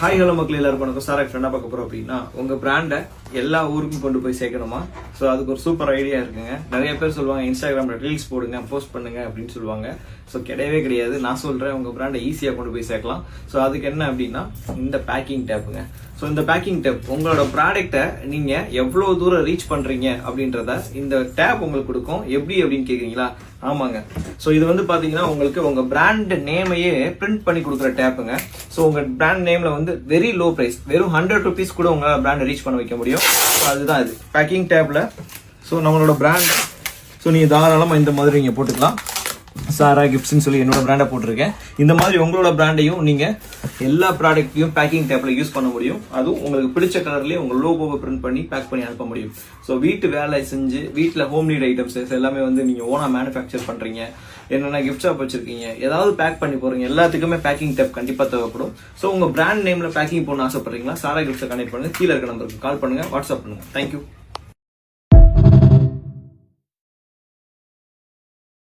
Hi hello மக்கள் எல்லாருக்கும் வணக்கம். சார் என்ன பார்க்க போறோம் அப்படின்னா, உங்க பிராண்டை எல்லா ஊருக்கும் கொண்டு போய் சேர்க்கணுமா? ஸோ அதுக்கு ஒரு சூப்பர் ஐடியா இருக்குங்க. நிறைய பேர் சொல்லுவாங்க இன்ஸ்டாகிராம்ல ரீல்ஸ் போடுங்க, போஸ்ட் பண்ணுங்க அப்படின்னு சொல்லுவாங்க. ஸோ கிடையவே கிடையாது. நான் சொல்றேன், உங்க பிராண்டை ஈஸியா கொண்டு போய் சேர்க்கலாம். ஸோ அதுக்கு என்ன அப்படின்னா, இந்த பேக்கிங் டேப்புங்க. ஸோ இந்த பேக்கிங் டேப் உங்களோட ப்ராடக்ட்டை நீங்க எவ்வளவு தூரம் ரீச் பண்றீங்க அப்படின்றத இந்த டேப் உங்களுக்கு கொடுக்கும். எப்படி அப்படின்னு கேக்குறீங்களா? ஆமாங்க. ஸோ இது வந்து பாத்தீங்கன்னா உங்களுக்கு உங்க பிராண்ட் நேமையே பிரிண்ட் பண்ணி கொடுக்குற டேப்புங்க. ஸோ உங்க பிராண்ட் நேம்ல வந்து வெரி லோ பிரைஸ், வெறும் 100 rupees கூட உங்க பிராண்ட் ரீச் பண்ண வைக்க முடியும். அதுதான் இது பேக்கிங் டேப்ல. ஸோ நம்மளோட பிராண்ட் நீங்க தாராளமா இந்த மாதிரி நீங்க போட்டுக்கலாம். சாரா கிஃப்ட்ஸ்னு சொல்லி என்னோட பிராண்டை போட்டிருக்கேன். இந்த மாதிரி உங்களோட பிராண்டையும் நீங்க எல்லா ப்ராடக்ட்டையும் பேக்கிங் டேப்ல யூஸ் பண்ண முடியும். அதுவும் உங்களுக்கு பிடிச்ச கலர்லயே உங்க லோகோவை பிரிண்ட் பண்ணி பேக் பண்ணி அனுப்ப முடியும். ஸோ வீட்டு வேலை செஞ்சு வீட்டில் ஹோம் நீட் ஐட்டம்ஸ் எல்லாமே வந்து நீங்க ஓனா மேனுஃபேக்சர் பண்றீங்க, என்னென்ன கிஃப்ட் ஷாப் வச்சிருக்கீங்க, ஏதாவது பேக் பண்ணி போறீங்க, எல்லாத்துக்குமே பேக்கிங் டேப் கண்டிப்பா தேவைப்படும். ஸோ உங்க பிராண்ட் நேம்ல பேக்கிங் பண்ண ஆசைப்படுறீங்களா? சாரா கிஃப்ட்ஸை கனெக்ட் பண்ணுங்க. கீழே இருக்க நம்பருக்கு கால் பண்ணுங்க, வாட்ஸ்அப் பண்ணுங்க. தேங்க்யூ.